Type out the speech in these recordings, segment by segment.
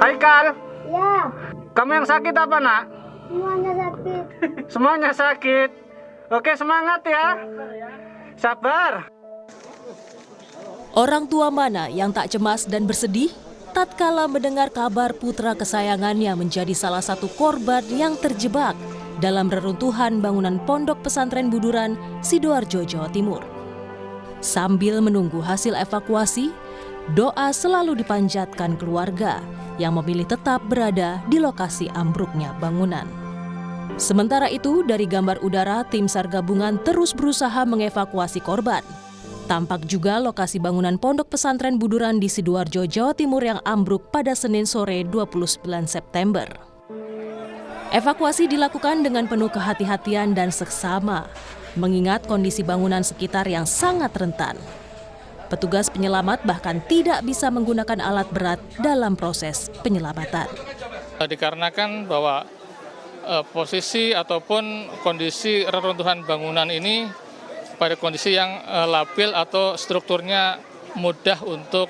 Haikal, Ya, kamu yang sakit apa nak? semuanya sakit. Semuanya sakit. Oke, semangat ya. Sabar. Orang tua mana yang tak cemas dan bersedih tatkala mendengar kabar putra kesayangannya menjadi salah satu korban yang terjebak dalam reruntuhan bangunan Pondok Pesantren Buduran, Sidoarjo, Jawa Timur. Sambil menunggu hasil evakuasi, doa selalu dipanjatkan keluarga yang memilih tetap berada di lokasi ambruknya bangunan. Sementara itu, dari gambar udara, tim SAR gabungan terus berusaha mengevakuasi korban. Tampak juga lokasi bangunan Pondok Pesantren Buduran di Sidoarjo, Jawa Timur yang ambruk pada Senin sore 29 September. Evakuasi dilakukan dengan penuh kehati-hatian dan seksama, mengingat kondisi bangunan sekitar yang sangat rentan. Petugas penyelamat bahkan tidak bisa menggunakan alat berat dalam proses penyelamatan. Dikarenakan bahwa posisi ataupun kondisi reruntuhan bangunan ini pada kondisi yang labil atau strukturnya mudah untuk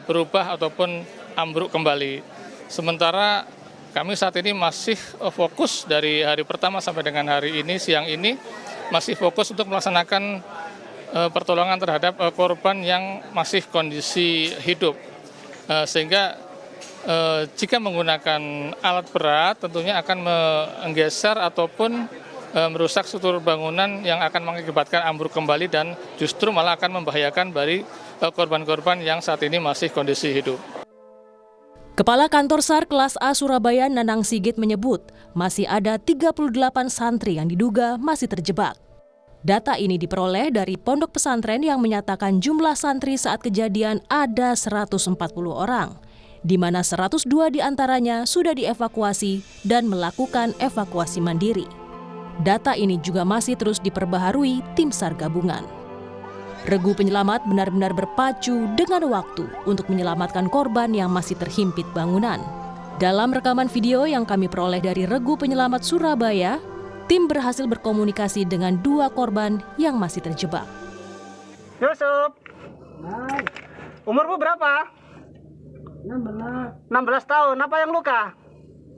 berubah ataupun ambruk kembali. Sementara kami saat ini masih fokus dari hari pertama sampai dengan hari ini, siang ini, masih fokus untuk melaksanakan pertolongan terhadap korban yang masih kondisi hidup. Sehingga jika menggunakan alat berat tentunya akan menggeser ataupun merusak struktur bangunan yang akan mengakibatkan ambruk kembali dan justru malah akan membahayakan bagi korban-korban yang saat ini masih kondisi hidup. Kepala Kantor SAR Kelas A Surabaya Nanang Sigit menyebut masih ada 38 santri yang diduga masih terjebak. Data ini diperoleh dari pondok pesantren yang menyatakan jumlah santri saat kejadian ada 140 orang, di mana 102 diantaranya sudah dievakuasi dan melakukan evakuasi mandiri. Data ini juga masih terus diperbaharui tim SAR gabungan. Regu penyelamat benar-benar berpacu dengan waktu untuk menyelamatkan korban yang masih terhimpit bangunan. Dalam rekaman video yang kami peroleh dari Regu Penyelamat Surabaya, tim berhasil berkomunikasi dengan 2 korban yang masih terjebak. Yusuf, umurmu berapa? 16. 16 tahun. Apa yang luka?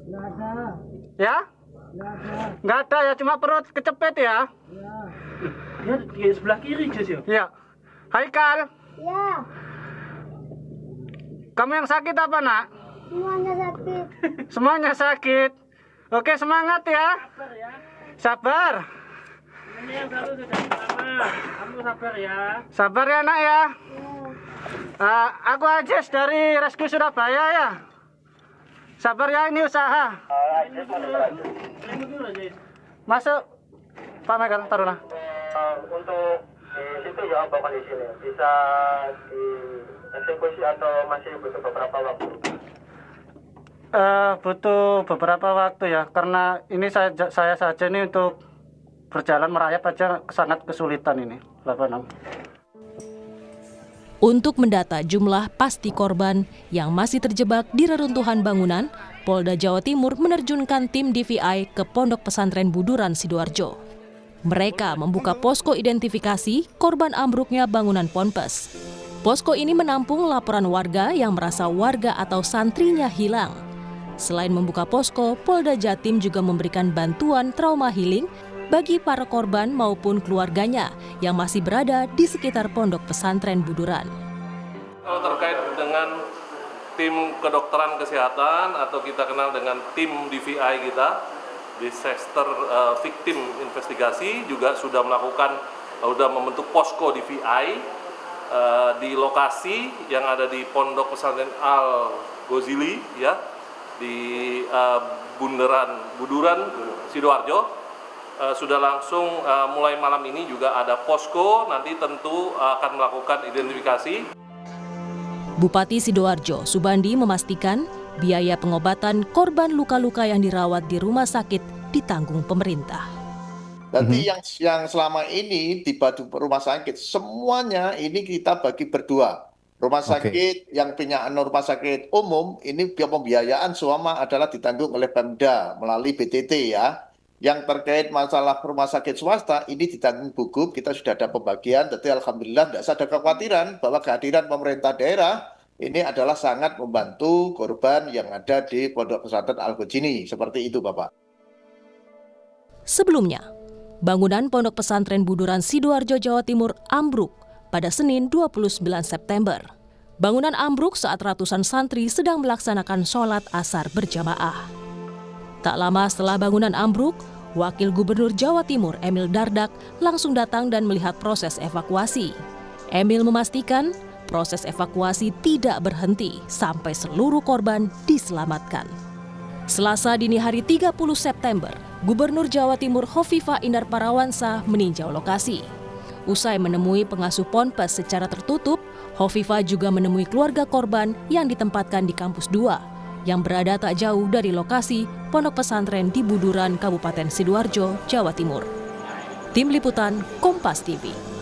Nggak ada. Ya? Nggak ada. Nggak ada ya, cuma perut kecepet ya? Ya. Ya di sebelah kiri Jess ya. Ya. Haikal, Ya, kamu yang sakit apa nak? semuanya sakit. Semuanya sakit. Oke, semangat ya. Sabar. Ini yang satu sudah selamat. Kamu sabar ya. Sabar ya nak ya. Ya. Aku Ajis dari Rescue Surabaya ya. Sabar ya, ini usaha. Ini dulu Jess. Masuk. Pak Megal, taruhlah. Untuk di situ ya apa kondisinya? Bisa dieksekusi atau masih butuh beberapa waktu? Butuh beberapa waktu ya, karena ini saya saja ini untuk berjalan merayap aja sangat kesulitan ini. 86. Untuk mendata jumlah pasti korban yang masih terjebak di reruntuhan bangunan, Polda Jawa Timur menerjunkan tim DVI ke Pondok Pesantren Buduran, Sidoarjo. Mereka membuka posko identifikasi korban ambruknya bangunan ponpes. Posko ini menampung laporan warga yang merasa warga atau santrinya hilang. Selain membuka posko, Polda Jatim juga memberikan bantuan trauma healing bagi para korban maupun keluarganya yang masih berada di sekitar Pondok Pesantren Buduran. Kalau terkait dengan tim kedokteran kesehatan atau kita kenal dengan tim DVI kita, Disaster Victim Investigasi juga sudah membentuk posko DVI di lokasi yang ada di Pondok Pesantren Al Ghazali ya, di Buduran Sidoarjo. Sudah langsung mulai malam ini juga ada posko, nanti tentu akan melakukan identifikasi. Bupati Sidoarjo, Subandi, memastikan biaya pengobatan korban luka-luka yang dirawat di rumah sakit ditanggung pemerintah. Nanti yang selama ini di rumah sakit semuanya ini kita bagi berdua. Rumah sakit yang punya rumah sakit umum ini pembiayaan semua adalah ditanggung oleh Pemda melalui BTT ya. Yang terkait masalah rumah sakit swasta ini ditanggung Bugub, kita sudah ada pembagian, jadi alhamdulillah tidak ada kekhawatiran bahwa kehadiran pemerintah daerah ini adalah sangat membantu korban yang ada di Pondok Pesantren Al-Gojini. Seperti itu, Bapak. Sebelumnya, bangunan Pondok Pesantren Buduran Sidoarjo, Jawa Timur ambruk pada Senin 29 September. Bangunan ambruk saat ratusan santri sedang melaksanakan sholat asar berjamaah. Tak lama setelah bangunan ambruk, Wakil Gubernur Jawa Timur Emil Dardak langsung datang dan melihat proses evakuasi. Emil memastikan proses evakuasi tidak berhenti sampai seluruh korban diselamatkan. Selasa dini hari 30 September, Gubernur Jawa Timur Hovifah Indar Parawansa meninjau lokasi. Usai menemui pengasuh ponpes secara tertutup, Hovifah juga menemui keluarga korban yang ditempatkan di Kampus 2, yang berada tak jauh dari lokasi Pondok Pesantren di Buduran, Kabupaten Sidoarjo, Jawa Timur. Tim Liputan Kompas TV.